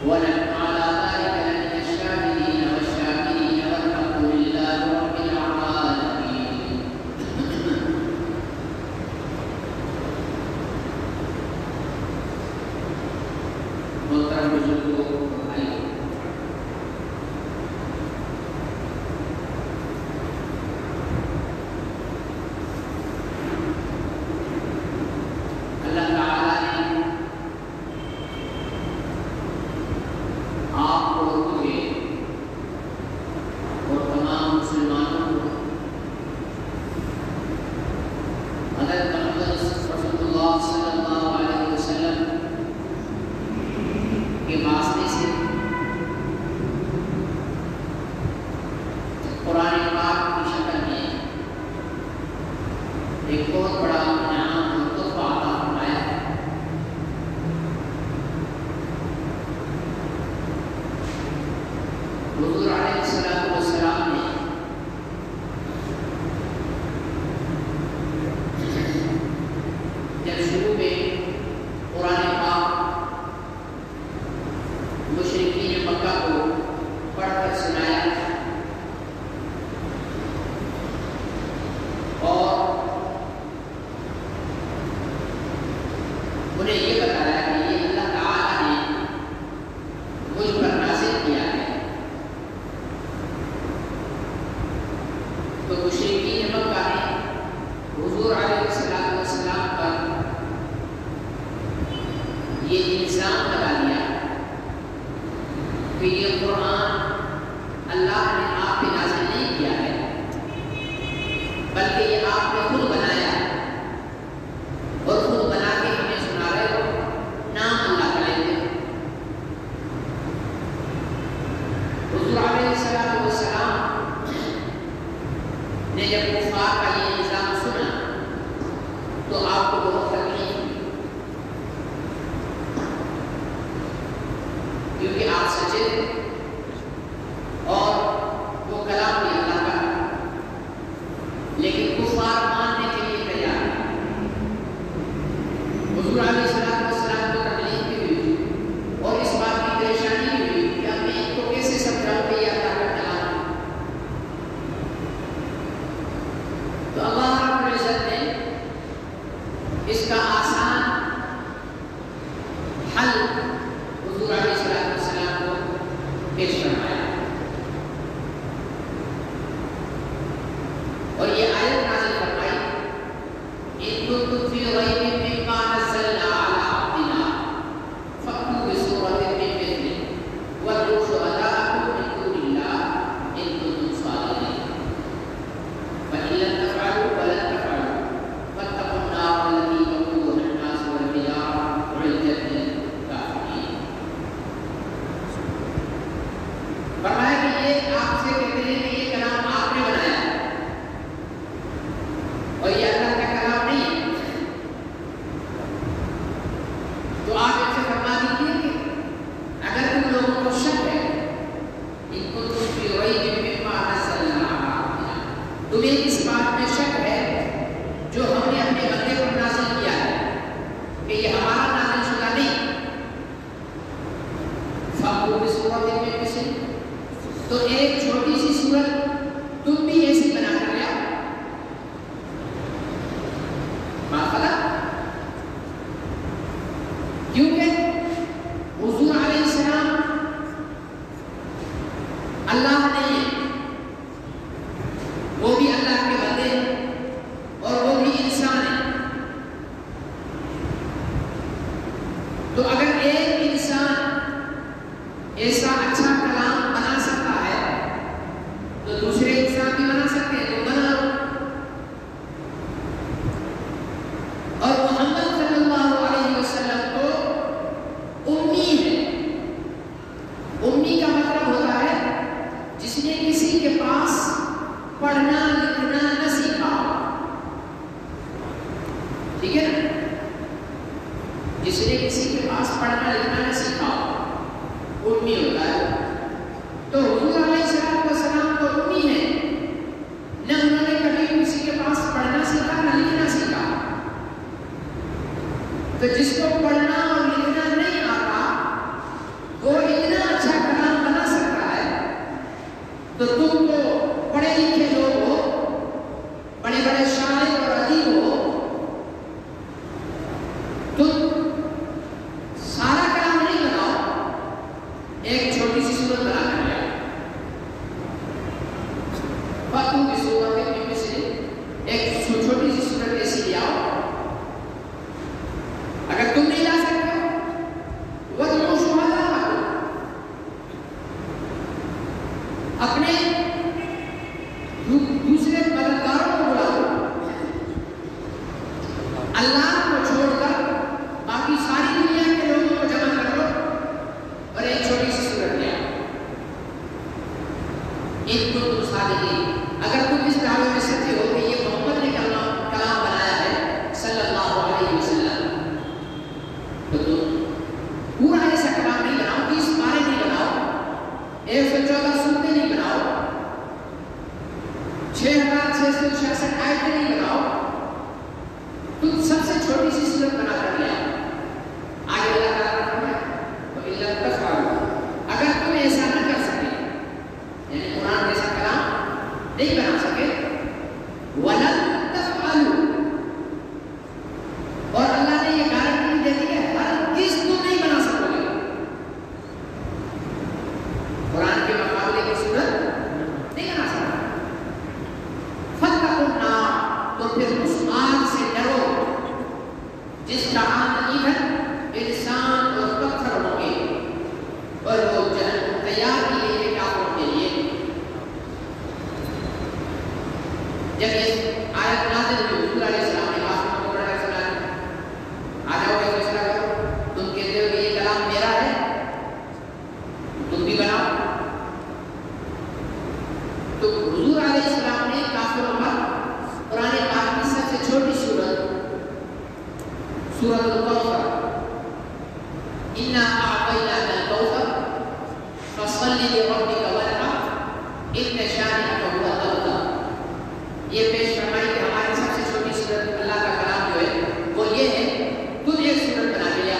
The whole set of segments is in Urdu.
ونحن على ذلك لمن الشاهدين والشاكرين والحمد لله رب العالمين. محترم بزرگوں، بھائیوں، اللہ تعالیٰ نے آپ کو اور مجھے اور تمام مسلمانوں کو حضرت محمد رسول اللہ صلی اللہ علیہ وسلم کے واسطے سے قرآن پاک کی شکل میں ایک بہت بڑا انعام اور تحفہ عطا فرمایا ہے۔ حضور علیہ السلام نے جب شروع میں قرآن پاک مشرکین مکہ کو پڑھ کر سنایا اور انہیں یہ بتایا کہ یہ اللہ تعالیٰ نے مجھ پر نازل کیا ہے، تو مشرکین مکہ نے حضور علیہ السلام پر یہ الزام لگا دیا کہ یہ قرآن اللہ نے آپ پہ نازل نہیں کیا ہے، بلکہ یہ آپ نے خود بنایا اور خود بنا کے ہمیں سنا رہے ہو، نام اللہ کا لیتے ہو۔ حضور علیہ السلام نے جب کفار کا یہ الزام سنا تو آپ کو بہت تکلیف ہوئی، کیونکہ آپ سچے تھے اور وہ کلام بھی اللہ کا، لیکن کفار ماننے کے لیے تیار نہیں۔ حضور علیہ السلام کو تکلیف بھی ہوئی اور اس بات کی پریشانی بھی ہوئی کہ اب میں ان کو کیسے سمجھاؤں کہ یہ اللہ کا کلام ہے۔ تو اللہ رب العزت نے اس کا آسان حل حضور علیہ السلام کو پیش فرمایا اور یہ آیت نازل فرمائی، ان کنتم فی ریب مما نزلنا علی عبدنا فأتوا بسورۃ من مثلہ وادعوا شہداءکم من دون اللہ ان کنتم صادقین فإن لم تفعلوا ولن تفعلوا فاتقوا النار التي وقودها الناس والحجارة أعدت للكافرين۔ فرمایا کہ یہ آپ سے کہتے ہیں کہ یہ کلام آپ نے بنایا ہے اور یہ اللہ کا کلام نہیں ہے، تو آپ ان سے فرما دیجیے کہ اگر تم لوگوں کو شک ہے ان کنتم فی ریب مما نزلنا علی عبدنا، تمہیں اس بات میں شک ہے جو ہم نے اپنے بندے پر نازل کیا ہے کہ یہ ہمارا نازل شدہ نہیں، فأتوا بسورۃ من مثلہ، تو ایک چھوٹی سی سورت تم بھی ایسی بنا کر لیا ماخلا، کیونکہ حضور علیہ السلام اللہ نہیں ہے، وہ بھی اللہ کے بندے ہیں اور وہ بھی انسان ہے۔ تو اگر ایک انسان ایسا اچھا کلام بنا سکتا ہے تو دوسرے انسان بھی بنا سکتے ہیں، تو بنا لو۔ اور محمد صلی اللہ علیہ وسلم تو امی ہے، امی کا مطلب ہوتا ہے جس نے کسی کے پاس پڑھنا لکھنا نہ سیکھا، ٹھیک ہے نا، جس نے کسی کے پاس پڑھنا لکھنا نہ سیکھا امی ہوتا ہے۔ تو حضور علیہ السلام تو امی ہے، نہ انہوں نے کبھی کسی کے پاس پڑھنا سیکھا نہ لکھنا سیکھا، تو جس کو پڑھنا اور لکھنا نہیں آتا وہ ایک چھوٹی سی صورت بنا کر لیا، فاتو کی صورت میں سے ایک چھوٹی سی صورت ایسی لے آؤ. اگر تم نہیں لا سکتے ہو وَادْعُوا شُهَدَاءَكُمْ، اپنے دوسرے مددگاروں کو بلاؤ، اللہ کو چھوڑ کر باقی ساری دنیا کے لوگوں کو جمع کر لو اور ایک چھوٹی سی صورت لے آؤ. ان کو تم صادقین، اگر تم اس دعوے میں سچے ہو کہ یہ محمد نے کلام بنایا ہے صلی اللہ علیہ وسلم، تو تم پورا ایسا کلام نہیں بناؤ، 30 پارے نہیں بناؤ، 114 سورتیں نہیں بناؤ، 6666 آیتیں نہیں بناؤ، تم سب سے چھوٹی سی صورت بنا کر لیا. آگے اللہ تعالیٰ فرمائے وَإِلَّا تَفْعَلُوا، اگر تم ایسا نہ کر سکے، یعنی قرآن جیسا کلام نہیں بنا سکے، وَلَن تَفْعَلُوا، اور اللہ نے یہ گارنٹی دے دی ہے ہرگز تم نہیں بنا سکو گے قرآن کے مقابلے کی صورت نہیں بنا سکتا. فَاتَّقُوا النَّارَ، تو پھر اس آگ سے ڈرو جس کا ایندھن انسان اور پتھر ہوں گے، اور وہ جہنم تیار کی گئی ہے کافروں کے لیے. جب یہ آیت نازل ہوئی، حضور علیہ السلام نے کافروں کو بڑا سنا، آ جاؤ یہ فیصلہ کرو، تم کہتے ہو کہ یہ کلام میرا ہے، تم بھی بناؤ. تو حضور علیہ السلام نے کافروں پر قرآن پاک کی سب سے چھوٹی سورت سورۃ الکوثر، اِنَّا أَعْطَيْنَاكَ الْكَوْثَرَ فَصَلِّ لِرَبِّكَ وَانْحَرْ إِنَّ شَانِئَكَ هُوَ الْأَبْتَرُ. یہ پیش فرمائی کہ ہماری سب سے چھوٹی سورت اللہ کا کلام جو ہے وہ یہ ہے، تم ایک سورت بنا لیا.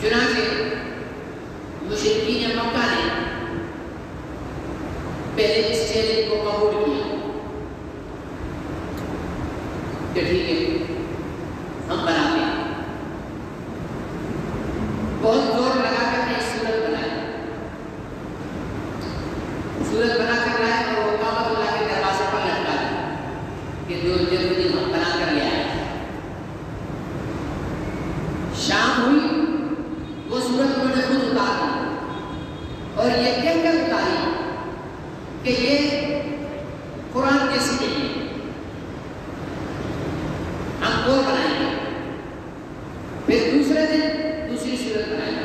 چنانچہ مشرکین مکہ نے پہلے اس چیلنج کو قبول کیا کہ ٹھیک ہے ہم بناتے ہیں. بہت زور لگا کر ایک سورت بنائی، سورت بنا کر لائے اور وہ کعبۃ اللہ کے دروازے پر لٹکا دی کہ جو جلدی ہم بنا کر لے آئے. شام ہوئی، وہ سورت انہوں نے خود اتار دی اور یہ کہہ کر اتاری کہ یہ قرآن جیسی نہیں ہے، ہم اور بنائیں گے. پھر دوسرے دن دوسری صورت بنائیں گے،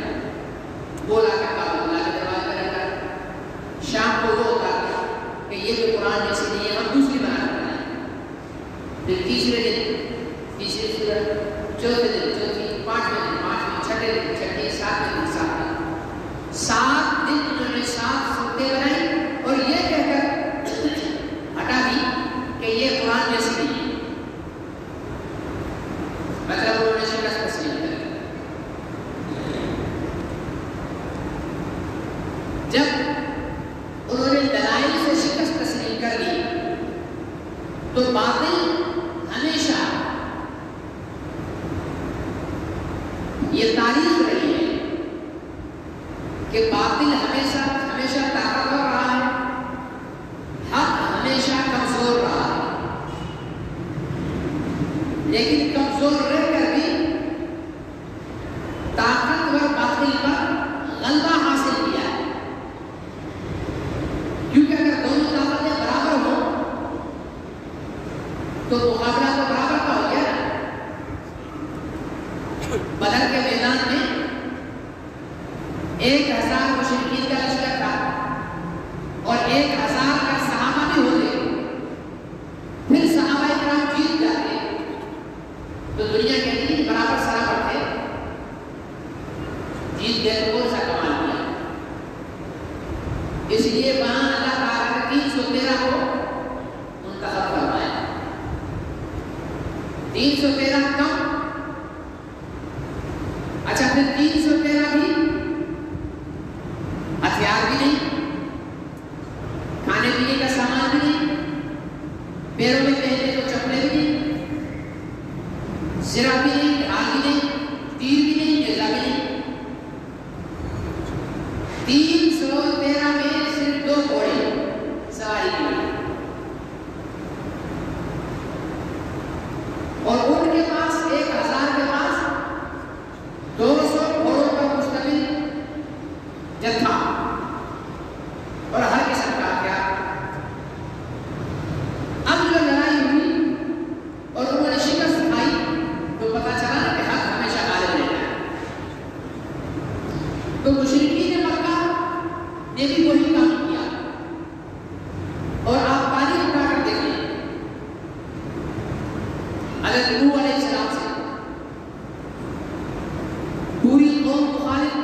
وہ لا کر کعبۃ اللہ کے دروازے پر رکھا. شام کو وہ اتارا کہ یہ جو قرآن جیسی نہیں ہے، ہم دوسری بنا کر بنائیں گے. پھر تیسرے دن تیسری صورت، چوتھے دن چوتھی، پانچویں دن پانچویں، چھٹے دن چھٹی، ساتویں دن ساتویں. 7 دن انہوں نے 7 صورتیں بنائی اور یہ کہہ کر ہٹا دی کہ یہ قرآن جیسی نہیں ہے. مطلب انہوں نے شکست تسلیم کر دی. جب انہوں نے دلائل سے شکست تسلیم کر لی تو باطل ہمیشہ، یہ تاریخ رہی ہے کہ باطل ہمیشہ طاقتور رہا ہے، حق ہمیشہ کمزور رہا ہے. لیکن کمزور رہ کر بھی طاقتور باطل پر غلبہ حاصل کیا ہے، کیونکہ اگر دونوں طاقتیں برابر ہوں تو مقابلہ تو برابر کا ہو گیا نا. بدر کے میدان میں 1000 مشرکین کا لشکر تھا اور 1000 کا صحابہ بھی ہوتے، پھر صحابہ کرام جیت جاتے تو دنیا کہتی ہے برابر سرابر تھے، جیت گئے تو کون سا کمال کیا. اس لیے وہاں اللہ تعالیٰ نے 313 کو منتخب فرمایا. 313 کم، اچھا پھر 313 بھی ہتھیار بھی نہیں، کھانے پینے کا سامان بھی نہیں، پیروں میں پہننے کو چپلے بھی نہیں، زرہ بھی نہیں، ڈھال بھی نہیں، تیر بھی نہیں، نیزہ بھی نہیں. تو مشرکین مکہ نے بھی وہی کام کیا. اور آپ تاریخ اٹھا کر دیکھیں حضرت نوح علیہ السلام سے پوری قوم مخالف،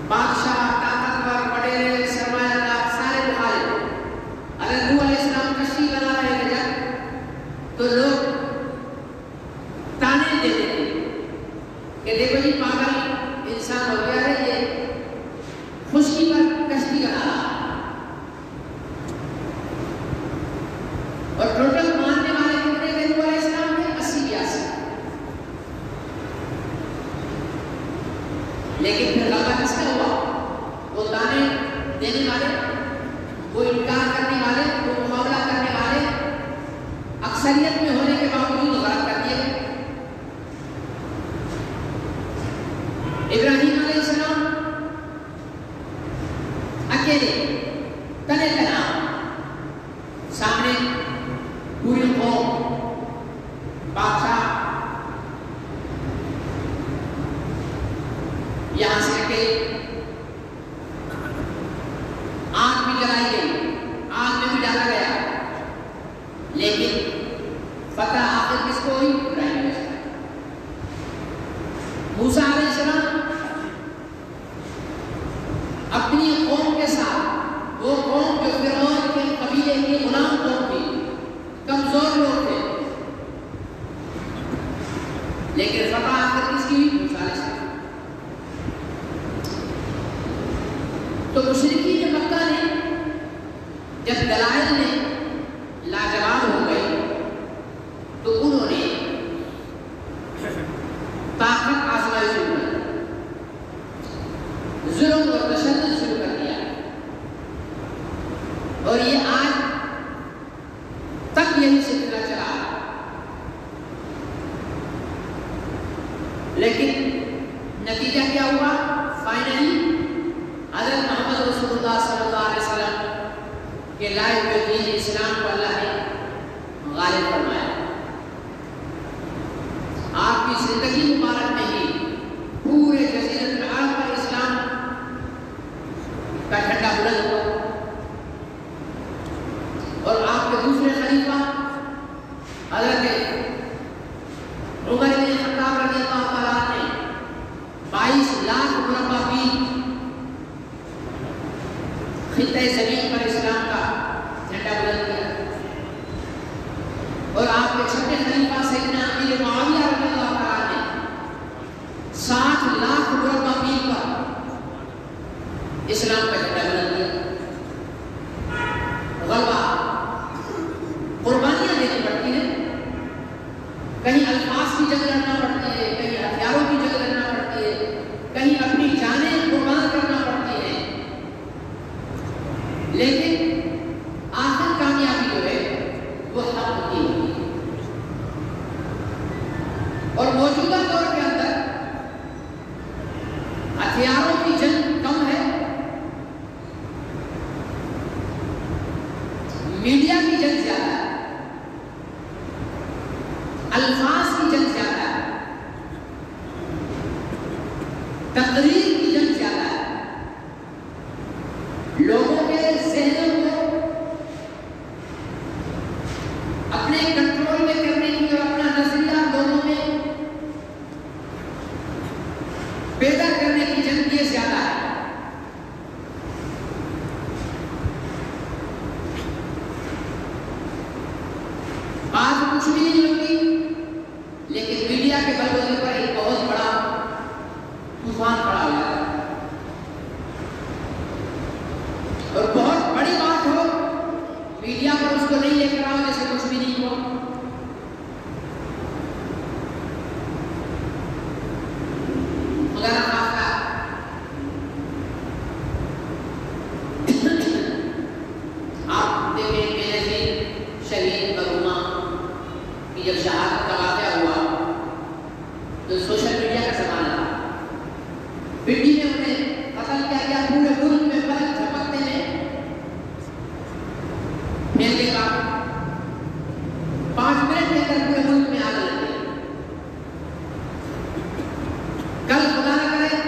بادشاہ، طاقتور، وڈیرے، سرمایہ دار سارے مخالف. حضرت نوح علیہ السلام کشتی بنا رہے تھے جب، تو لوگ تانے دیتے تھے کہ دیکھو جی پاگل انسان ہو گیا ہے، یہ خشکی پر کشتی بنا رہا ہے. اور ٹوٹل ماننے والے کتنے تھے نوح علیہ السلام کے؟ 80-82. لیکن پھر غلبہ کس کا ہوا؟ وہ تانے دینے والے، وہ انکار کرنے والے، وہ مقابلہ کرنے والے اکثریت میں ہونے کے باوجود غلط کر دیے گئے. ابراہیم علیہ السلام اکیلے تنے تنا سامنے پوری قوم، بادشاہ، یہاں سے اکیلے. آگ بھی جلائی گئی، آگ میں بھی ڈالا گیا، لیکن فتح آخر کس کو ہوئی؟ ابراہیم علیہ السلام. موسیٰ علیہ السلام اپنی قوم کے ساتھ، وہ قوم جو فرعون کے قبیلے کی غلام قوم تھی، کمزور لوگ تھے، لیکن فتح آخر کس کی؟ موسیٰ علیہ السلام. تو مشرکین مکہ نے جب دلائل میں لاجواب ہو گئے تو انہوں نے طاقت آزمائی شروع کر دی، ظلم اور تشدد شروع کر دیا. اور یہ آج تک یہی سلسلہ چلا. لیکن نتیجہ کیا ہوا؟ فائنلی حضرت محمد رسول اللہ صلی اللہ علیہ وسلم کے لائے ہوئے دین اسلام کو اللہ نے غالب فرمایا. آپ کی زندگی مبارک میں ہی پورے جزیرۃ العرب پر اسلام کا جھنڈا بلند ہوا. اور آپ کے دوسرے خلیفہ حضرت عمر بن خطاب رضی اللہ تعالیٰ نے 22 لاکھ مربع میل خطۂ زمین پر اسلام کا جھنڈا بلند کیا. اور آپ کے چھٹے خلیفہ سیدنا امیر معاویہ رضی اللہ تعالیٰ نے 60 لاکھ مربع میل پر اسلام کا جھنڈا بلند کیا. غلبہ قربانیاں دینی پڑتی ہیں، کہیں الفاظ کی جنگ لڑنا پڑتی ہے، کہیں ہتھیاروں کی جنگ لڑنا پڑتی ہے، کہیں اپنی جانیں قربان کرنا پڑتی ہے، لیکن آخر کامیابی جو ہے وہ حق کی ہوتی ہے. اور موجودہ دور کے اندر ہتھیاروں کی جنگ کم ہے، میڈیا کی جنگ زیادہ ہے، الفاظ کی جنگ زیادہ ہے، تقریر کی جنگ زیادہ ہے. لوگوں کے ذہنوں کو اپنے کنٹرول میں کرنے کی اور اپنا نظریہ لوگوں میں پیدا کرنے کی جنگ یہ زیادہ ہے. بات کچھ بھی نہیں ہوتی، لیکن میڈیا کے بلبوتے پر ایک بہت بڑا طوفان کھڑا ہو جاتا ہے. اور بہت بڑی بات ہو، میڈیا پر اس کو نہیں لے کر آؤ جیسے کچھ بھی نہیں ہوا. خدا نہ خواستہ آپ دیکھیں میرے شہید برہما کی جب شہادت کا واقعہ ہوا تو سوشل میڈیا کا زمانہ تھا. پنڈی نے انہیں قتل کیا گیا، پورے ملک میں پلک جھپکتے میں پھیلنے کا 5 منٹ کے اندر پورے ملک میں آگ لگ گئی. کل خدا نہ کرے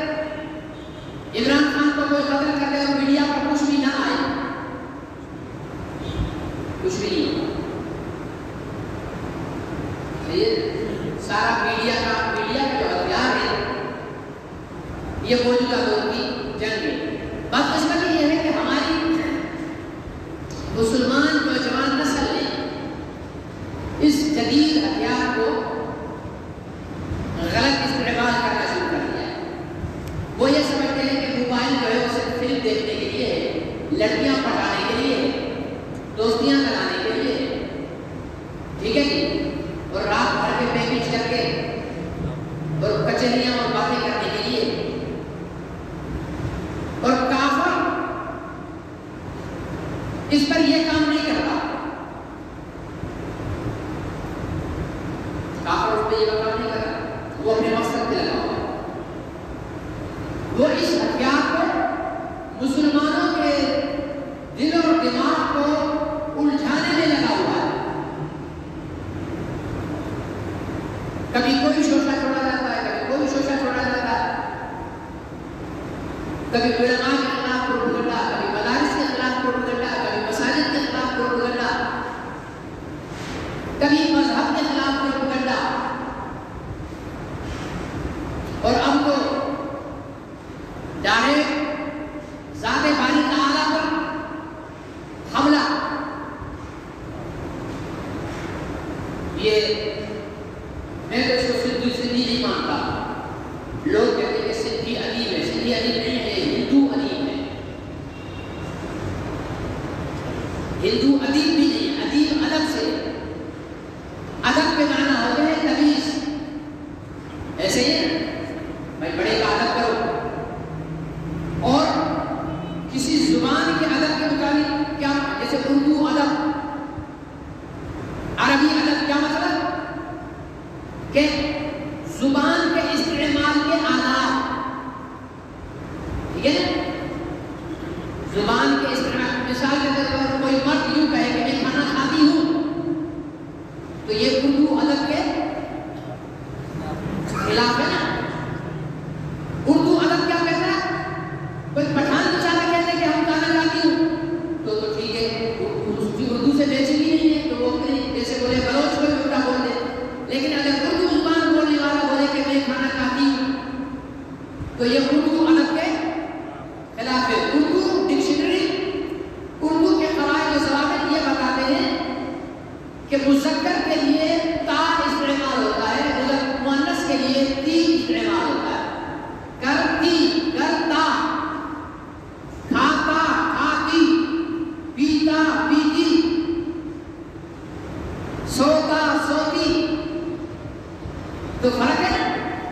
یہ موجودہ دور کی جنگیں. بات اس کا یہ ہے کہ ہماری مسلمان نوجوان نسل نے اس جدید ہتھیار کو غلط استعمال کرنا شروع کر دیا ہے. وہ یہ سمجھتے ہیں کہ موبائل جو ہے وہ صرف فلم دیکھنے کے لیے ہے، لڑکیاں پٹانے کے لیے ہے، دوستیاں کرانے کے لیے ہے، ٹھیک ہے جی، اور رات بھر کے پیکج کر کے اور کچہریاں اور باتیں کرنے کے لیے. اور کافر اس پر یہ کام نہیں کرتا، کافر اس پہ یہ کام نہیں کرتا، وہ اپنے مقصد پہ لگا ہوا ہے. وہ اس ہتھیار کو مسلمانوں کے دل اور دماغ کو الجھانے میں لگا ہوا ہے. کبھی کوئی شوشہ چھوڑا جاتا ہے، کبھی کوئی شوشہ چھوڑا جاتا ہے، کبھی علماء کے خلاف پروپیگنڈا، کبھی مدارس کے خلاف پروپیگنڈا، کبھی مساجد کے خلاف پروپیگنڈا، کبھی مذہب کے خلاف پروپیگنڈا. اور اب تو ڈائریکٹ ذات باری تعالیٰ پر حملہ. یہ میں تو اس کو سندھی نہیں مانتا. لوگ کہتے ہیں کہ سندھی ادیب ہے، سندھی ادیب نہیں ہے، ہندو ادیب ہے. ہندو ادیب بھی نہیں، ادیب ادب سے، ادب پہ معنی ہوتے ہیں تمیز. ایسے ہی ہے بھائی، بڑے کا ادب کرو. اور کسی زبان کے ادب کے مطابق کیا، جیسے اردو ادب، عربی ادب، کیا مطلب کہ زبان کے استعمال کے آداب. ٹھیک ہے نا، زبان کے استعمال. مثال کے طور پر کوئی مرد یوں کہے کہ میں کھانا کھاتی ہوں، تو یہ اردو ادب کے خلاف ہے نا. اردو ادب کیا کہتا ہے؟ کوئی پٹھان بچارہ کہتے ہیں کہ ہم کھانا کھاتی ہوں، تو ٹھیک ہے، اردو سے بیچی بھی نہیں ہے تو وہ جیسے بولے بلوچ کو الٹا بول دے. لیکن اگر اردو زبان بولنے والا بولے کہ میں کھانا کھاتی ہوں، تو یہ اردو ادب کے خلاف ہے. اردو ڈکشنری، اردو کے قواعد و ضوابط یہ بتاتے ہیں کہ مذکر کے لیے تا استعمال ہوتا ہے، مؤنث کے لیے تی استعمال ہوتا ہے. کرتی، کرتا، کھاتا، کھاتی، پیتا، پیتی، سوتا، سوتی. تو فرق ہے.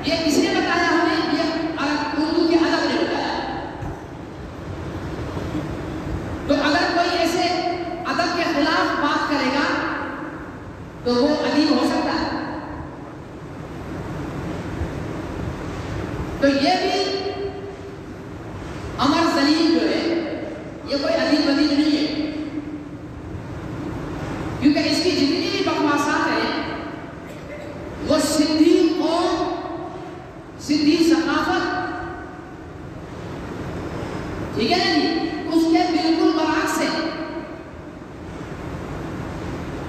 یہ کس نے بتایا ہمیں؟ یہ اردو کے ادب نے بتایا. تو اگر کوئی ایسے ادب کے خلاف بات کرے گا تو وہ ادیب ہو سکتا ہے. تو یہ بھی امر ذلیل جو ہے، یہ کوئی ادیب ودیب نہیں ہے، کیونکہ اس کی جتنی بھی بکواسات ہیں وہ سندھی قوم، سندھی ثقافت، ٹھیک ہے نا جی، اس کے بالکل برعکس ہے.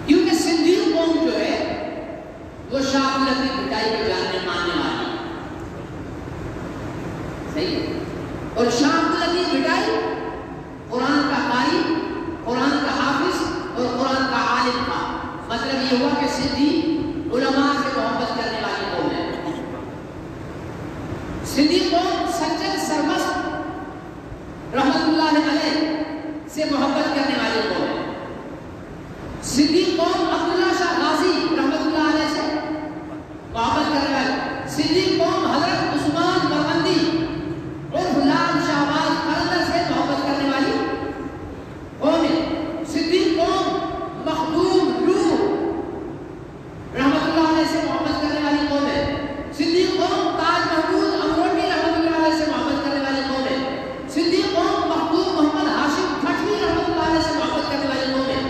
کیونکہ سندھی قوم جو ہے وہ شاہ لطیف بھٹائی کو جاننے ماننے والی ہے. صحیح ہے. اور شاہ لطیف بھٹائی قرآن کا قاری، قرآن کا حافظ اور قرآن کا عالم تھا. مطلب یہ ہوا کہ سندھی علماء سے محبت کرنے والی قوم ہے. سندھی قوم سچل سرمست رحمت اللہ علیہ سے محبت کرنے والی قوم ہے. سندھی قوم عبداللہ شاہ غازی رحمت اللہ علیہ سے محبت کرنے والی. سندھی قوم حضرت عثمان برمندی اور لال شہباز قلندر سے محبت کرنے والی قوم ہے. سندھی قوم مخدوم نور رحمت اللہ علیہ سے محبت کرنے والی قوم ہے. سندھی قوم تاج محمود امروٹی رحمت اللہ علیہ سے محبت کرنے والی قوم ہے. سندھی قوم مخدوم محمد ہاشم کھٹوی رحمت اللہ علیہ سے محبت کرنے والی قوم ہے.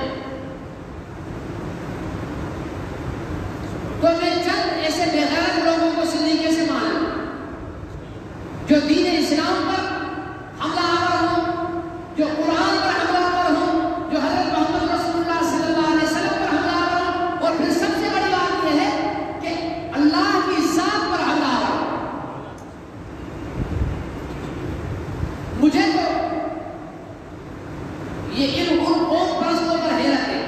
تو میں چند ایسے بے غیرت لوگوں کو سندھی کیسے مانوں جو دین اسلام پر حملہ آور ہوں، جو قرآن پر حملہ آور ہوں، جو حضرت محمد رسول اللہ صلی اللہ علیہ وسلم پر حملہ آور ہوں، اور پھر سب سے بڑی بات یہ ہے کہ اللہ کی ذات پر حملہ آور ہوں. مجھے تو یہ ان قوم پرستوں پر حیرت ہے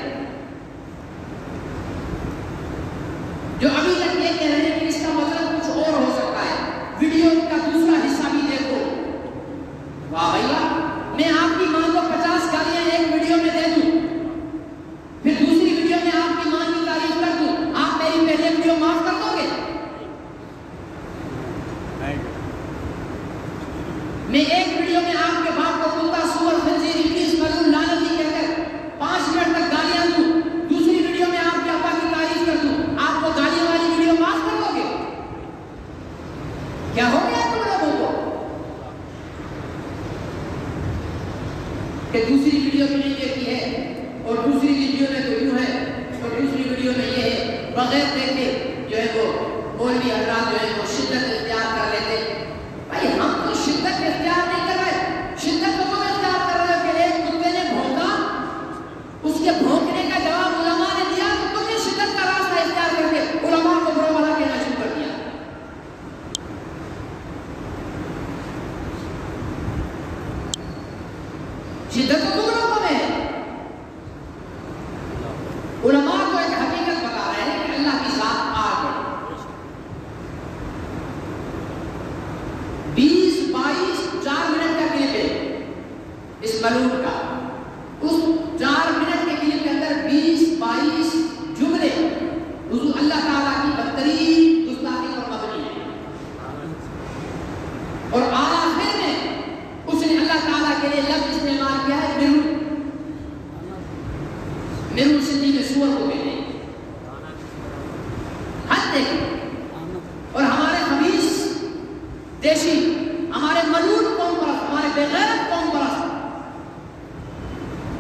جو ابھی تک یہ کہہ رہے ہیں کہ اس کا مطلب کچھ اور ہو سکتا ہے، ویڈیو کا دوسرا حصہ بھی دیکھو۔ واہ بھیا، میں آپ کی ماں کو 50 گالیاں ایک ویڈیو میں دے دوں، پھر دوسری ویڈیو میں آپ کی ماں کی تعریف کر دوں، آپ میری پہلے ویڈیو معاف کر دو گے؟ میں ایک ویڈیو میں آپ کے باپ کو کتا، سور، خنزیر، ابلیس، ملعون، لعنتی کہہ کر 5 منٹ تک گالیاں دوں، دوسری ویڈیو میں آپ کے ابا کی تعریف کر دوں، آپ کو گالیاں والی ویڈیو معاف کر دو گے؟ کیا ہو گیا تم لوگوں کو کہ دوسری ویڈیو میں نہیں دیکھی ہے اور دوسری ویڈیو میں تو یوں ہے اور دوسری ویڈیو میں یہ ہے، بغیر دیکھے جو ہے وہ مولوی حضرات جو ہے وہ شدت اختیار کر لیتے۔ بھائی ہم تو شدت اختیار نہیں کر رہے، شدت تو تم اختیار کر رہے ہو کہ ایک کتے نے بھونکا، اس کے بھونکنے کا جواب علماء نے دیا تو تم نے شدت کا راستہ اختیار کر کے علماء کو برا بھلا کہنا شروع کر دیا۔ شدت تو تم لوگوں میں ہے۔ علماء کو ایک حقیقت بتا رہے ہیں کہ اللہ کی ذات آگ ہے۔ 20-22-4 منٹ کا کلپ ہے اس ملعون کا، اس 4 منٹ کے کلپ کے اندر 20-22 جملے حضور اللہ تعالیٰ کی بدترین گستاخی پر مبنی ہے، اور آخر میں اس نے اللہ تعالیٰ کے لیے لفظ استعمال کیا ہے مرون، مرون سندھی میں سور کو کہتے ہیں۔ حد دیکھیں، اور ہمارے خبیث دیشی، ہمارے ملعون قوم پرست، ہمارے بے غیرت قوم پرست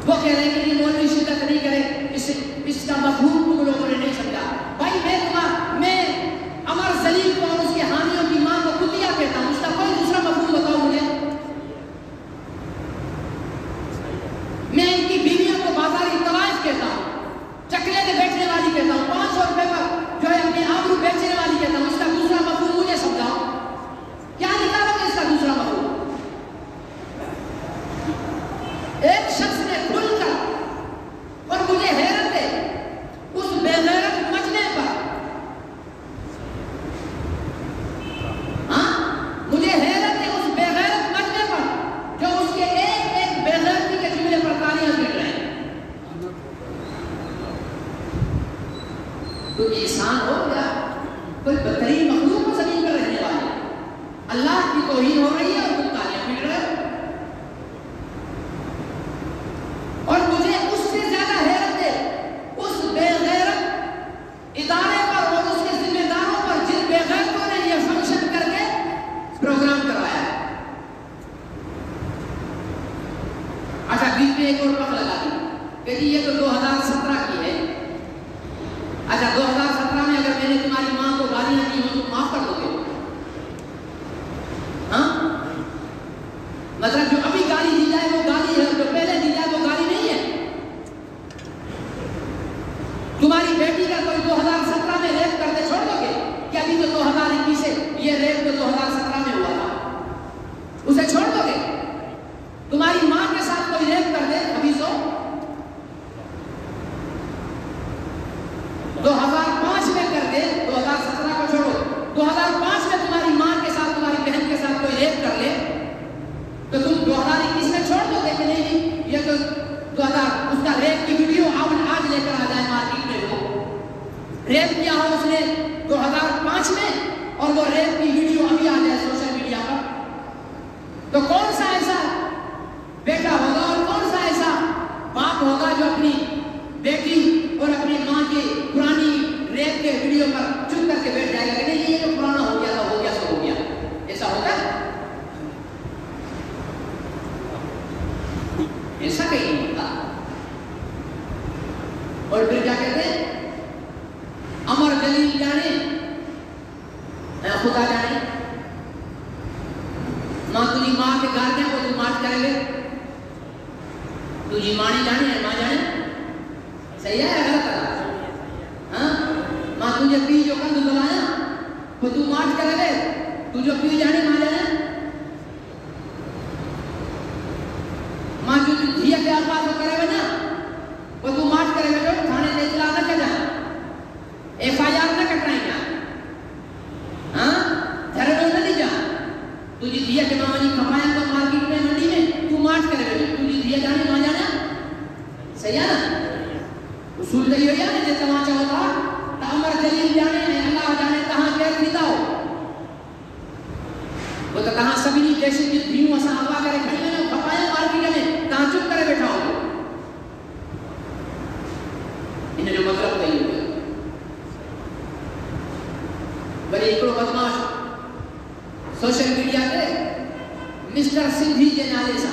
وہ کہہ رہے ہیں کہ یہ مولوی شدت نہیں کرے، اس کا مفہوم تم لوگوں نے نہیں سمجھا۔ بھائی میں عمر ذلیل کو اور اس کے حامیوں کی ماں کو کتیا کہتا ہوں، اس کا کوئی دوسرا مفہوم بتاؤ مجھے۔ میں ان کی بیویوں کو بازاری طوائف کہتا ہوں، چکلے میں بیچنے والی کہتا ہوں، 500 روپے پر جو ہے اپنے آبرو بیچنے والی کہتا ہوں، اس کا دوسرا مفہوم مجھے سمجھاؤ۔ کیا نکالو گے اس کا دوسرا مفہوم؟ ایک شخص نے کھل کر، اور مجھے حیرت ہے اس بے غیرت مجنے پر، مجھے حیرت ہے اس بے غیرت مجنے پر جو اس کے ایک بے غیرتی کے جملے پر تالیاں پھیٹ رہے ہیں۔ تو انسان ہو گیا کوئی بدترین مخلوق کو زمین پر رہنے والے، اللہ کی توہین ہو رہی ہے اور تم تالیاں پھیٹ رہے ہو۔ اور مجھے اس سے زیادہ حیرت ہے اس بے غیرت ادارے پر اور اس کے ذمہ داروں پر جن بے غیرتوں نے یہ فنکشن کر کے پروگرام کروایا ہے۔ اچھا بیچ میں ایک اور پک لگا دی کہ یہ تو 2017 کی ہے۔ اچھا 2017 میں اگر میں نے تمہاری ماں کو گالیاں دی ہوں تو معاف کر دو گے؟ مطلب جو ابھی گالی دی جائے وہ گالی ہے، جو پہلے دی جائے وہ گالی نہیں ہے۔ تمہاری بیٹی کا کوئی 2017 میں ریپ کر دے چھوڑ دو گے کہ ابھی تو 2021 ہے، یہ ریپ تو 2017 میں ہوا تھا، اسے چھوڑ دو گے؟ تمہاری ماں کے ساتھ کوئی ریپ کر دے ابھی سو 2005 میں کر دے، 2017 کو چھوڑو، 2005 میں تمہاری ماں کے ساتھ تمہاری بہن کے ساتھ کوئی ریپ کر لے تو تم 2021 میں چھوڑ دو گے کہ نہیں یہ تو 2000 اس کا ریپ کی ویڈیو آج لے کر آ جائے مارکیٹ میں، وہ ریپ کیا ہو اس نے 2005 میں اور وہ ریپ کی ویڈیو ابھی آ جائے سوشل میڈیا پر، تو کون سا ایسا بیٹا ہوگا اور کون سا ایسا باپ ہوگا جو اپنی بیٹی اور اپنی ماں کی پرانی ریپ کے ویڈیو پر چپ کر کے بیٹھ جائے گا کہ نہیں یہ جو پرانا ہو گیا تھا ہو گیا سو ہو گیا؟ ایسا ہوگا؟ ایسا کہیں نہیں ہوتا۔ اور پھر کیا کہتے ہیں؟ عمر جلیل جانے خدا جانے، ماں تجھی ماں کے گالیاں کو تم مات کرے گے، تجھی ماں نہیں جانے ہے، ماں جانے صحیح ہے غلط ہے؟ ماں تجھے پی جو کند دلایا وہ تم مات کرے گے، تو جو پی جانے ماں جانے تجھے دیا کہ مامانی کھپایا تو مارکیٹ میں منڈی میں تو مارٹ کرے گا تجھے دیا جانے وہاں جانا صحیح ہے نا اصول نہیں ہویا ہے جیسے وہاں چاہتا تا عمر جلیل جانے ہیں اللہ جانے کہاں کیا خریدا ہو وہ تو کہاں سبھی نہیں جیسے جس بھیوں اسا آبا کرے کھڑی میں کھپایا مارکیٹ میں کہاں چپ کرے بیٹھا ہو انہیں جو مطلب نہیں ہوگا بڑے ایکڑو بدماش سوشل میڈیا کے مسٹر سندھی کے نالے سے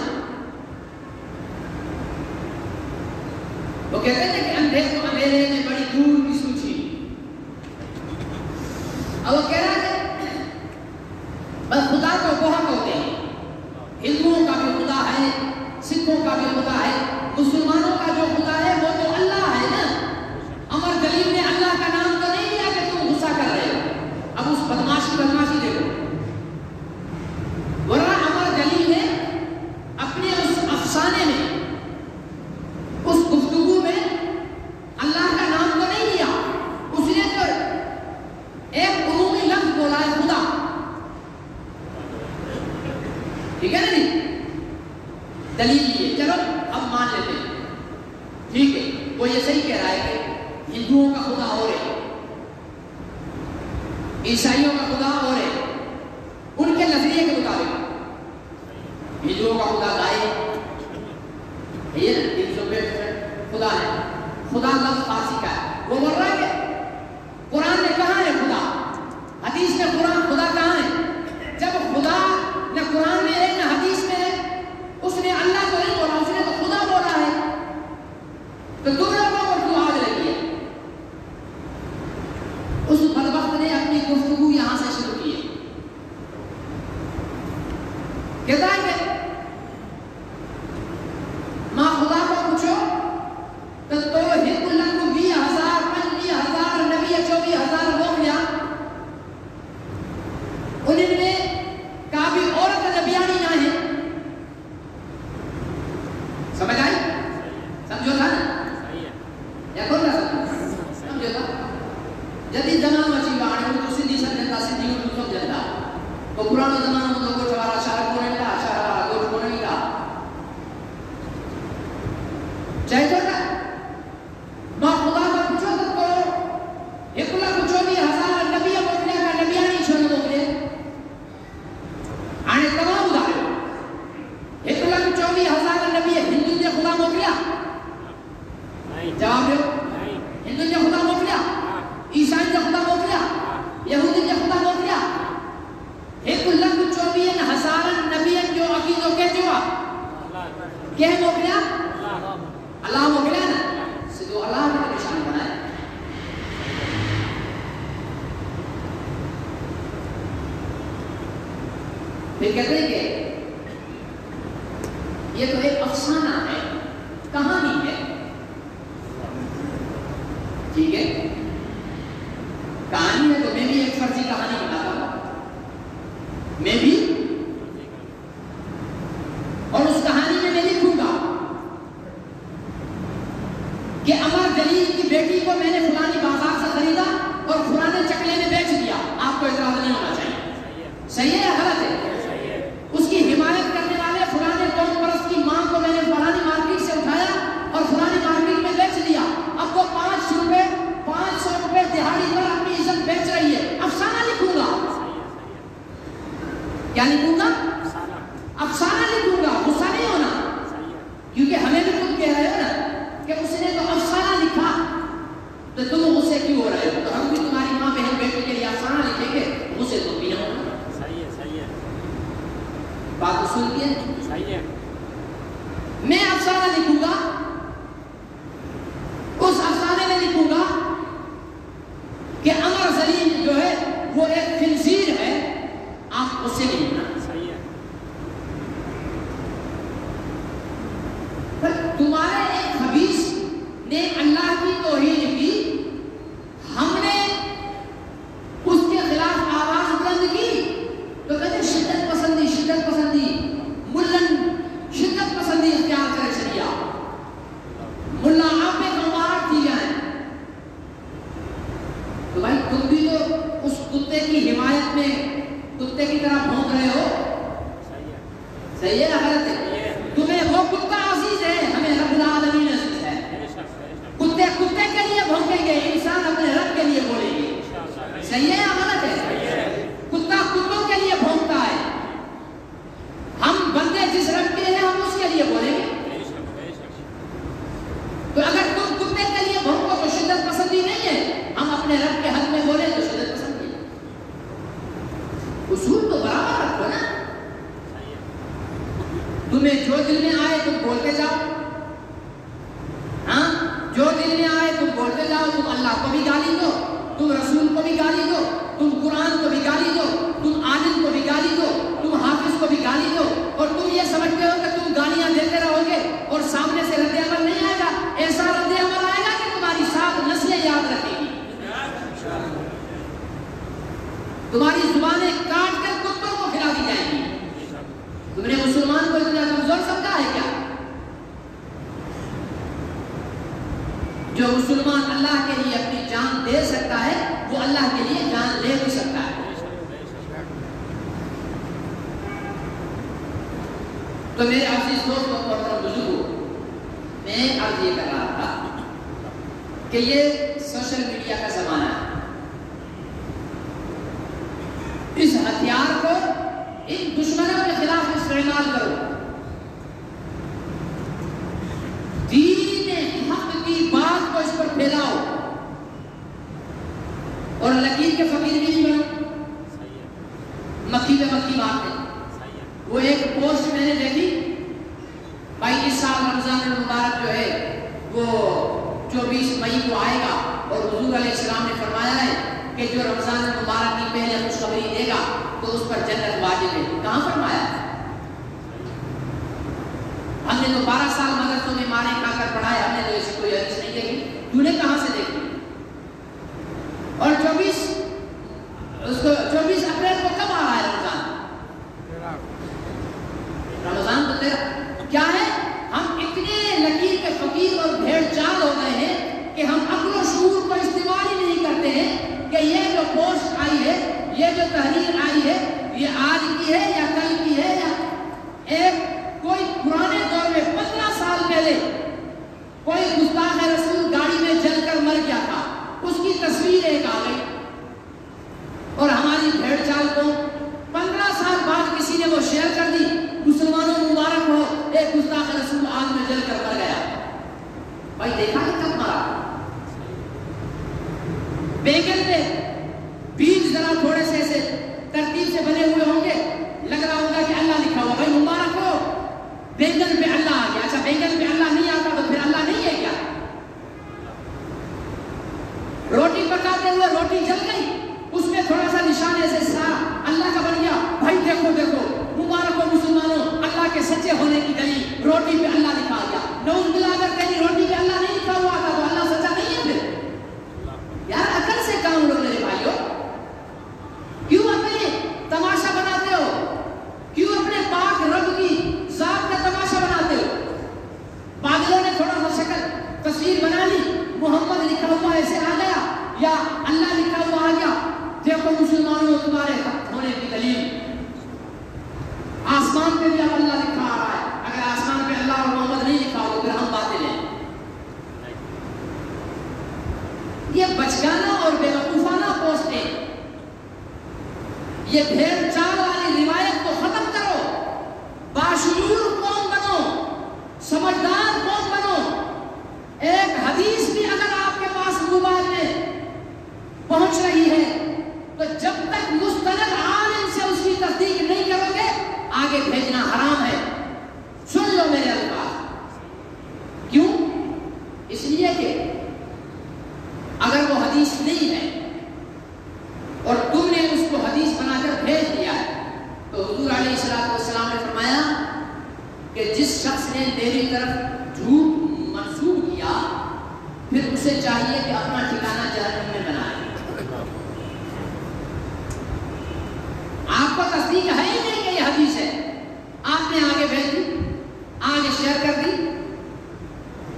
وہ کہتے ہیں کہ اندھیرے میں بڑی دور کی سوچی اور وہ کہہ رہا ہے بس خدا کو بہت ہوتے ہیں ہندوؤں کا بھی خدا ہے سکھوں کا بھی خدا ہے مسلمانوں کا جو خدا ہے وہ تو اللہ ہے نا عمر جلیل نے اللہ کا نام تو نہیں لیا کہ تم غصہ کر رہے ہو اب اس بدماشی دیکھو ورنہ عمر جلیل نے اپنے اس افسانے میں اس گفتگو میں اللہ کا نام تو نہیں لیا اس نے تو ایک عمومی لفظ بولا ہے خدا ٹھیک ہے نا نہیں دلیل لیے چلو اب مان لیتے ہیں ٹھیک ہے وہ یہ صحیح کہہ رہا ہے کہ ہندوؤں کا خدا اور ہے عیسائیوں کا خدا اور ہے ان کے نظریے کے مطابق ہندوؤں کا خدا گائے یہ خدا ہے خدا لفظ فارسی کا ہے وہ بول رہا ہے کہ قرآن میں کہاں ہے خدا حدیث میں قرآن خدا کہاں ہے جب خدا نہ قرآن میں ہے نہ حدیث میں ہے اس نے اللہ کو نہیں بولا اس نے تو خدا بولا ہے تو تم لوگوں کو کیوں آگ لگی ہے اس بدبخت نے اپنی گفتگو یہاں سے شروع کی ہے کہتا ہے کہ ماں خدا کو پوچھو تو ہند اللہ کو 20,000 25,000 نبی 24,000 ہو گیا انہیں نے کہا بھی عورت نبیانی نہ ہے سمجھ آئی سمجھو تھا یا کون رہا سمجھو تھا جدید زمان مچی گا آنے تو سندھی سمجھتا سندھی کو سمجھتا تو پرانا زمان میں تو گوٹھ والا شہر کو نہیں تھا شہر والا گوٹھ کو نہیں تھا چاہے چھوٹا ماں خدا کا پوچھو تو ایک لاکھ 24,000 نبی موکلے کا نبیانی چھوڑے موکلے آنے تمام ادھارے 1,24,000 نبی ہندو نے خدا موکلیا جواب دو ہندو نے خدا موکلیا عیسائی نے خدا موکلیا یہودی نے خدا موکلیا 1,24,000 نبی جو عقیدوں کے جو کیا موکلیا اللہ موکلیا نا سیدھو اللہ نے نشان بنایا پھر کہتے ہیں کہ یہ تو ایک افسانہ ہے کہانی ہے ٹھیک ہے کہانی ہے تو میں بھی ایک فرضی کہانی بتاتا ہوں میں بھی اور اس کہانی میں لکھوں گا کہ عمر جلیل کی بیٹی کو میں نے فلانی بازار سے خریدا اور فلانے چکلے میں بیچ دیا آپ کو اعتراض نہیں ہونا چاہیے صحیح ہے یا غلط ہے اس کی حمایت کرنے والے فلانے قوم پرست کی ماں کو میں نے فلانی مارکیٹ سے اٹھایا اور فلانی مارکیٹ میں بیچ دیا اب وہ 500 روپے دہاڑی پر اپنی عزت بیچ رہی ہے افسانہ لکھوں گا کیا لکھوں گا افسانہ لکھوں گا غصہ نہیں ہونا کیونکہ ہمیں بھی خود کہہ رہے ہو نا کہ اس نے تو افسانہ لکھا تو تم غصے کیوں ہو رہے ہو تو ہم بھی تمہاری ماں بہن بیٹی کے لیے افسانہ لکھیں گے غصے تم بھی نہ ہونا صحیح ہے بات سن کے صحیح ہے میں افسانہ لکھوں گا اس افسانے میں لکھوں گا کہ عمر جلیل جو ہے وہ ایک خنزیر ہے آپ اسے نہیں ہونا صحیح ہے تمہارے ایک خبیث نے اللہ کی توہین کی ہم نے اس کے خلاف آواز بلند کی تو کہتے شدت پسندی ملن شدت پسندی اختیار کرے شریعہ ملا آپ میں مبارک دی جائیں تو بھائی تم بھی تو اس کتے کی حمایت میں کتے کی طرح بھونک رہے ہو صحیح ہے نا غلط ہے؟ تمہیں وہ کتا عزیز ہے، ہمیں رب العالمین عزیز ہے. کتے کتے کے لیے بھونکیں گے، انسان اپنے رب کے لیے بولیں گے. صحیح ہے یا غلط ہے؟ کتا کتوں کے لیے بھونکتا ہے، ہم بندے جس رب کے ہیں ہم اس کے لیے بولیں گے. تو اگر تم کتے کے لیے بھونکو تو شدت پسندی نہیں ہے، ہم اپنے رب کے حق میں بولیں تو شدت پسندی ہے. اصول تو برابر رکھو نا. تمہیں جو دل میں آئے تم بولتے جاؤ، ہاں جو دل میں آئے تم بولتے جاؤ. تم اللہ کو بھی گالی دو، تم رسول کو بھی گالی دو، تم قرآن کو بھی گالی دو، تم عالم کو بھی گالی دو، تم حافظ کو بھی گالی دو، اور تم یہ سمجھتے ہو کہ تم گالیاں دیتے رہو گے اور سامنے سے رد عمل نہیں آئے گا. ایسا رد عمل آئے گا کہ تمہاری سات نسلیں یاد رکھیں گی. تمہاری زبانیں کاٹ کر کتوں کو کھلا دی جائیں گی. تم نے مسلمان کو اتنا کمزور سمجھا ہے کیا؟ جو مسلمان اللہ کے لیے اپنی جان دے سکتا ہے وہ اللہ کے لیے جان لے بھی سکتا ہے. تو میرے عزیز دوستوں اور بزرگوں، میں عرض یہ کر رہا تھا کہ یہ سوشل میڈیا کا زمانہ ہے. اس ہتھیار کو ان دشمنوں کے خلاف استعمال کرو. دین حق کی بات کو اس پر پھیلاؤ اور لکیر کے فقیر بھی نہیں بنو. مکھی پہ مکھی مارتے. وہ ایک پوسٹ میں نے دیکھی، بھائی اس سال رمضان المبارک جو ہے وہ 24 مئی کو آئے گا اور حضور علیہ السلام نے فرمایا ہے کہ جو رمضان المبارک کی پہلے خوشخبری دے گا تو اس پر جنت واجب ہے. کہاں فرمایا ہے؟ ہم نے تو 12 سال مدرسوں میں مارے کھا کر پڑھایا، ہم نے تو ایسی کوئی حدیث نہیں دیکھی. تو نے کہاں سے دیکھی؟ اور 24 اپریل کو کب آ رہا ہے رمضان؟ رمضان تو تیرا کیا ہے؟ ہم اتنے لکیر کے فقیر اور بھیڑ چال ہو گئے ہیں کہ ہم عقل و شعور کو استعمال ہی نہیں کرتے ہیں کہ یہ جو پوسٹ آئی ہے، یہ جو تحریر آئی ہے، یہ آج کی ہے یا کل کی ہے، یا ایک کوئی پرانے دور میں 15 سال پہلے کوئی گستاخ رسول گاڑی میں جل کر مر گیا تھا، اس کی تصویر ایک آ گئی اور ہماری بھیڑ چال کو 15 سال بعد کسی نے وہ شیئر کر دی. مسلمانوں مبارک ہو، ایک گستاخ رسول آگ میں جل کر مر گیا. بھائی دیکھا ہے کب مرا؟ بیگن میں بیج ذرا تھوڑے سے ایسے ترتیب سے بنے ہوئے ہوں گے، لگ رہا ہوگا کہ اللہ لکھا ہوا. بھائی مبارک ہو، بیگن پہ اللہ آ گیا. اچھا بیگن پہ اللہ نہیں آتا تو پھر اللہ نہیں ہے کیا؟ روٹی پکاتے ہوئے روٹی جل گئی، اس میں تھوڑا سا نشان ایسے سارا اللہ کا بن گیا. بھائی دیکھو دیکھو، مبارک ہو مسلمانوں، اللہ کے سچے ہونے کی دلیل روٹی پہ اللہ لکھا گیا. نعوذ باللہ اگر کہیں روٹی پہ اللہ نہیں لکھا ہوا تھا تو اللہ سچا نہیں ہے پھر؟ یار عقل سے کام لو میرے بھائیو. کیوں اپنے تماشا بناتے ہو؟ کیوں اپنے پاک رب کی ذات کا تماشا بناتے ہو؟ پاگلوں نے تھوڑا سا شکل تصویر بنا لی، محمد لکھا ہوا ایسے آ گیا یا اللہ لکھا ہوا آ گیا. دیکھو مسلمانوں تمہارے ہونے کی دلیل آسمان پہ بھی اب اللہ لکھا آ رہا ہے. اگر آسمان پہ اللہ اور محمد نہیں لکھا ہو تو پھر ہم باطل ہیں. یہ بچگانہ اور بیوقوفانہ پوسٹیں، یہ بھیڑ چال والی روایت کو ختم کرو. باشعور قوم بنو، سمجھدار قوم بنو. ایک حدیث بھی اگر آپ کے پاس موبائل میں پہنچ رہی ہے تو جب تک مستند عالم سے اس کی تصدیق نہیں کرو گے آگے بھیجنا حرام ہے. سن لو میرے الفاظ. کیوں؟ اس لیے کہ اگر وہ حدیث نہیں ہے اور تم نے اس کو حدیث بنا کر بھیج دیا ہے تو حضور علیہ السلام نے فرمایا کہ جس شخص نے میری طرف جھوٹ منسوب کیا پھر اسے چاہیے کہ اپنا ٹھکانہ جہنم میں بنائے. آپ کو تصدیق ہے ہی نہیں کہ یہ حدیث ہے، آپ نے آگے بھیج دی، آگے شیئر کر دی.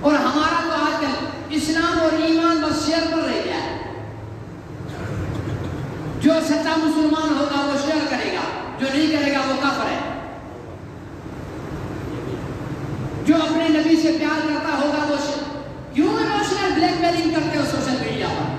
اور ہمارا تو آج کل اسلام اور ایمان بس شیئر پر رہ گیا ہے. جو سچا مسلمان ہوگا وہ شیئر کرے گا، جو نہیں کرے گا وہ کافر ہے. نبی سے پیار کرتا ہوگا وہ کیوں ایموشنل بلیک میلنگ کرتے ہو سوشل میڈیا پر؟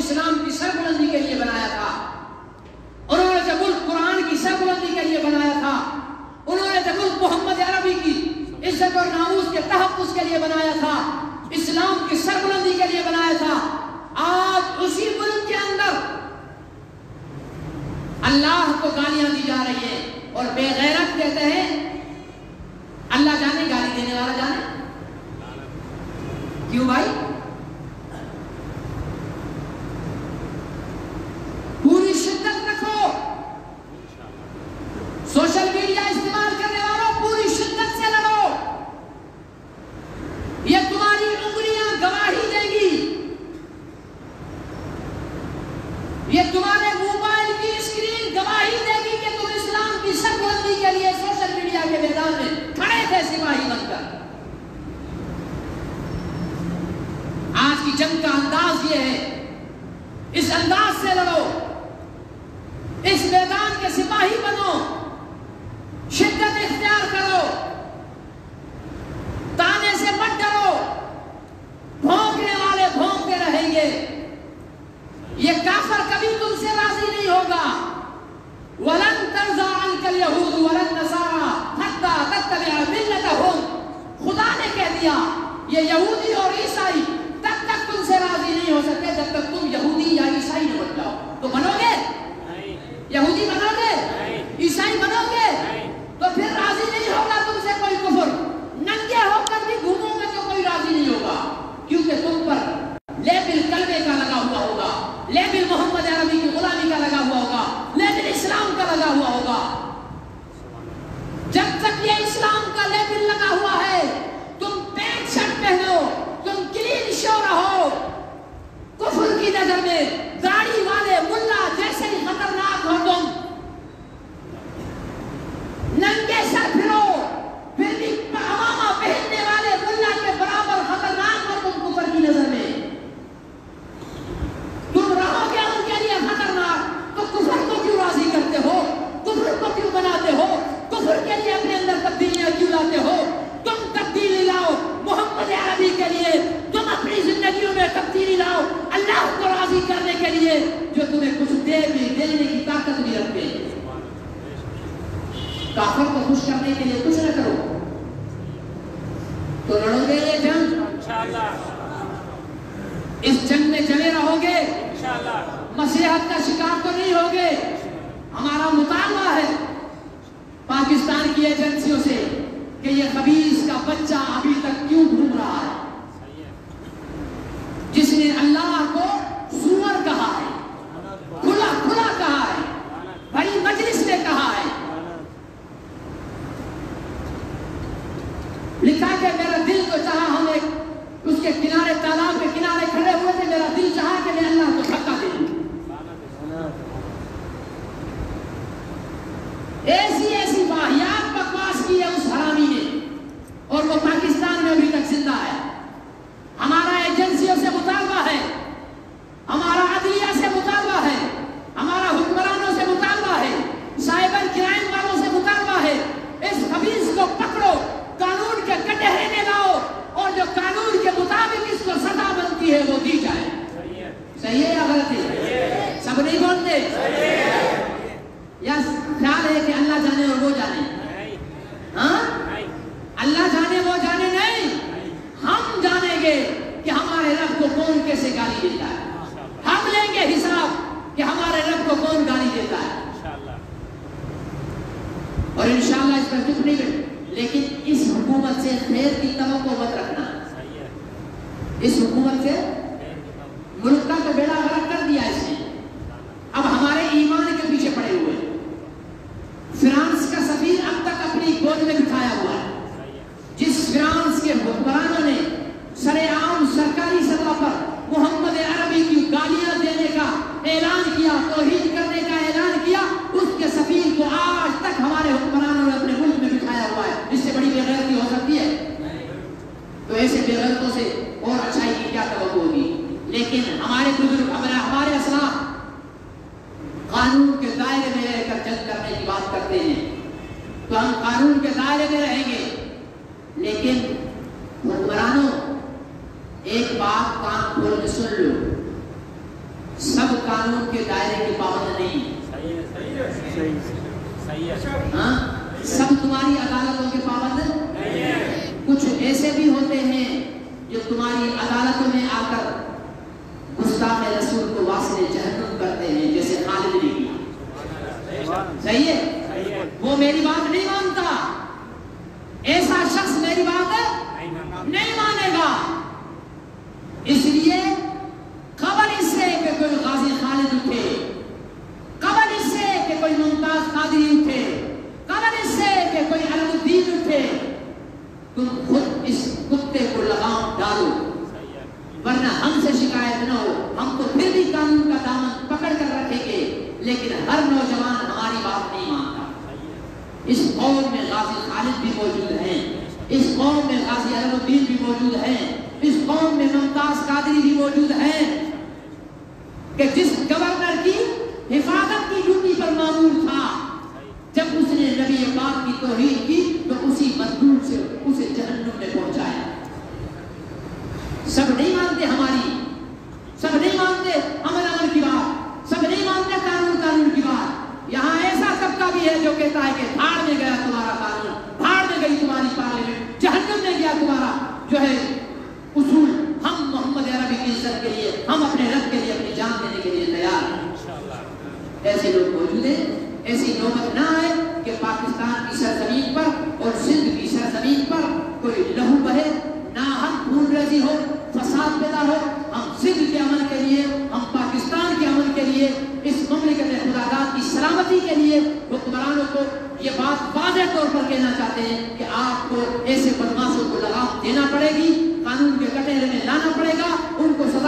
اسلام کی سربلندی کے لیے بنایا تھا، انہوں نے جو ملک قرآن کی سربلندی کے لیے بنایا تھا، انہوں نے جو ملک محمد عربی کی عزت اور ناموس کے تحفظ کے لیے بنایا تھا، اسلام کی سربلندی کے لیے بنایا تھا، آج اسی ملک کے اندر اللہ کو گالیاں دی جا رہی ہیں اور بے غیرت کہتے ہیں اللہ جانے گالی دینے والا جانے. کیوں بھائی؟ پوری شدت رکھو، سوشل میڈیا استعمال کرنے والوں پوری شدت سے لڑو، یہ تمہاری انگلیاں گواہی دیں گی، یہ تمہارے موبائل کی اسکرین گواہی دے گی کہ تم اسلام کی سربلندی کے لیے سوشل میڈیا کے میدان میں کھڑے تھے سپاہی بن کر. آج کی جنگ کا انداز یہ ہے، اس انداز سے لڑو، اس میدان کے سپاہی بنو، شدت اختیار کرو، تانے سے مت ڈرو، بھونکنے والے بھونکتے رہیں گے، یہ کافر کبھی تم سے راضی نہیں ہوگا. وَلَن تَرْضَىٰ عَنْكَ الْيَهُودُ وَلَا النَّصَارَىٰ حَتَّىٰ تَتَّبِعَ مِلَّتَهُمْ. خدا نے کہہ دیا یہ یہودی اور عیسائی تب تک تم سے راضی نہیں ہو سکتے جب تک تم یہودی یا عیسائی نہ بن جاؤ. تو بنو گے؟ یہودی بنو گے؟ عیسائی بنو گے؟ تو پھر راضی نہیں ہوگا تم سے کوئی کفر. ننگے ہو کر بھی گھومو گے تو کوئی راضی نہیں ہوگا، کیونکہ تم پر لیبل کلمے کا لگا ہوا ہوگا، لیبل محمد عربی کی غلامی کا لگا ہوا ہوگا، لیبل اسلام کا لگا ہوا ہوگا. جب تک یہ اسلام کا لیبل لگا ہوا ہے تم پینٹ شرٹ پہنو، تم کلین شو رہو، کفر کی نظر میں داڑھی والے ملا جیسے ہی خطرناک ہو، تم ننگے سر پھرو پھر بھی امامہ پہننے والے ملا کے برابر خطرناک ہو تم کفر کی نظر میں. تم رہو گے ان کے لیے خطرناک، تو کفر کو کیوں راضی کرتے ہو؟ کفر کو کیوں بناتے ہو؟ کفر کے لیے اپنے اندر تبدیلیاں کیوں لاتے ہو؟ تم تبدیلی لاؤ محمد عربی کے لیے، تم اپنی زندگیوں میں تبدیلی لاؤ اللہ کو راضی کرنے کے لیے جو تمہیں کچھ دینے کی طاقت بھی رکھتے. کافر کو خوش کرنے کے لیے کچھ نہ کرو تو لڑو گے یہ جنگ انشاءاللہ، اس جنگ میں جمے رہو گے انشاءاللہ، مسیحت کا شکار تو نہیں ہوگے. ہمارا مطالبہ ہے پاکستان کی ایجنسیوں سے کہ یہ خبیث کا بچہ ابھی تک کیوں گھوم رہا ہے، جس نے اللہ کو سور کہا ہے، کھلا کھلا کہا ہے، بڑی مجلس میں کہا ہے، لکھا کہ میرا دل تو چاہا، ہم ایک اس کے کنارے تالاب کے کنارے کھڑے ہوئے تھے، میرا دل چاہا کہ میں اللہ کو دھکا دے دوں. ایسی واہیات بکواس کی ہے اس حرامی نے، اور وہ پاکستان میں ابھی تک زندہ ہے. ہمارا ایجنسیوں سے مطالبہ ہے، ہمارا عدلیہ سے مطالبہ ہے، ہمارا حکمرانوں سے مطالبہ ہے، سائبر کرائم والوں سے مطالبہ ہے، اس خبیث کو پکڑو، قانون کے کٹہرے میں لاؤ، اور جو قانون کے مطابق اس کو سزا بنتی ہے وہ دی جائے. صحیح ہے یا غلط ہے؟ سب نہیں بولتے؟ یا خیال ہے کہ اللہ جانے اور وہ جانے؟ ہاں، اللہ جانے وہ جانے نہیں، ہم جانیں گے کہ ہمارے رب کو کون کیسے گالی دیتا ہے، ہم لیں گے حساب کہ ہمارے رب کو کون گالی دیتا ہے. اور انشاءاللہ اس پر چپ نہیں بیٹھے، لیکن اس حکومت سے خیر کی توقع مت رکھنا. اس حکومت سے ملک کا تو بیڑا غرق کر دیا اس نے، اب ہمارے ایمان کے پیچھے پڑے ہوئے. فرانس کا سفیر اب تک اپنی گود میں بٹھایا ہوا ہے، جس فرانس کے حکمرانوں نے سر عام سرکاری سطح پر محمد عربی کی گالیاں دینے کا اعلان کیا، توہین کرنے کا اعلان کیا، اس کے سفیر کو آج تک ہمارے حکمرانوں نے اپنے ملک میں بٹھایا ہوا ہے. اس سے بڑی بے غیرتی ہو سکتی ہے؟ تو ایسے بے غیرتوں سے اور اچھائی کی کیا توقع ہوگی؟ لیکن ہمارے بزرگ، ہمارے اسلاف قانون کے دائرے میں رہ کر جنگ کرنے کی بات کرتے ہیں، تو ہم قانون کے دائرے میں رہیں گے. لیکن حکمرانوں ایک بات کان کھول کے سن لو، قانون کے دائرے کے پابند نہیں، ہاں سب تمہاری عدالتوں کے پابند نہیں ہے۔ کچھ ایسے بھی ہوتے ہیں جو تمہاری عدالتوں میں آ کر گستاخ رسول کو واصل جہنم کرتے ہیں، جیسے خالد نے کیا۔ صحیح ہے؟ وہ میری بات نہیں مانتا، ایسا شخص میری بات نہیں مانے گا۔ اس لیے قبل اس سے کہ کوئی غازی خالد اٹھے، قبل اس سے کہ کوئی ممتاز قادری اٹھے، قبل اس سے کہ کوئی علم الدین اٹھے، تم خود اس کتے کو لگام ڈالو، ورنہ ہم سے شکایت نہ ہو۔ ہم تو پھر بھی قانون کا دامن پکڑ کر رکھیں گے، لیکن ہر نوجوان ہماری بات نہیں مانتا۔ اس قوم میں غازی خالد بھی موجود ہیں، اس قوم میں غازی علم الدین بھی موجود ہیں، اس قوم میں ممتاز قادری بھی موجود ہیں کہ جس گورنر کی حفاظت کی ڈیوٹی پر معمول تھا، جب اس نے نبی پاک کی توہین کی تو اسی مزدور سے اسے جہنم میں پہنچایا۔ سب نہیں مانتے ہماری، سب نہیں مانتے امن کی بات، سب نہیں مانتے قانون کی بات۔ یہاں ایسا طبقہ بھی ہے جو کہتا ہے کہ بھاڑ میں گیا تمہارا قانون، بھاڑ میں گئی تمہاری پارلیمنٹ، جہنم میں گیا تمہارا جو ہے اصول۔ ہم محمد عربی کی عزت کے لیے، ہم اپنے رب کے لیے اپنی جان دینے کے لیے تیار ہیں۔ ایسے لوگ موجود ہیں۔ ایسی نوبت نہ آئے کہ پاکستان کی سرزمین پر اور سندھ کی سرزمین پر کوئی لہو بہے، ناحق خون ریزی ہو، فساد پیدا ہو۔ ہم سندھ کے امن کے لیے، ہم پاکستان کے امن کے لیے، اس مملکت خداداد کی سلامتی کے لیے حکمرانوں کو یہ بات واضح طور پر کہنا چاہتے ہیں کہ آپ کو ایسے بدماشوں کو لگام دینا پڑے گی، قانون کے کٹہرے میں لانا پڑے گا، ان کو سزا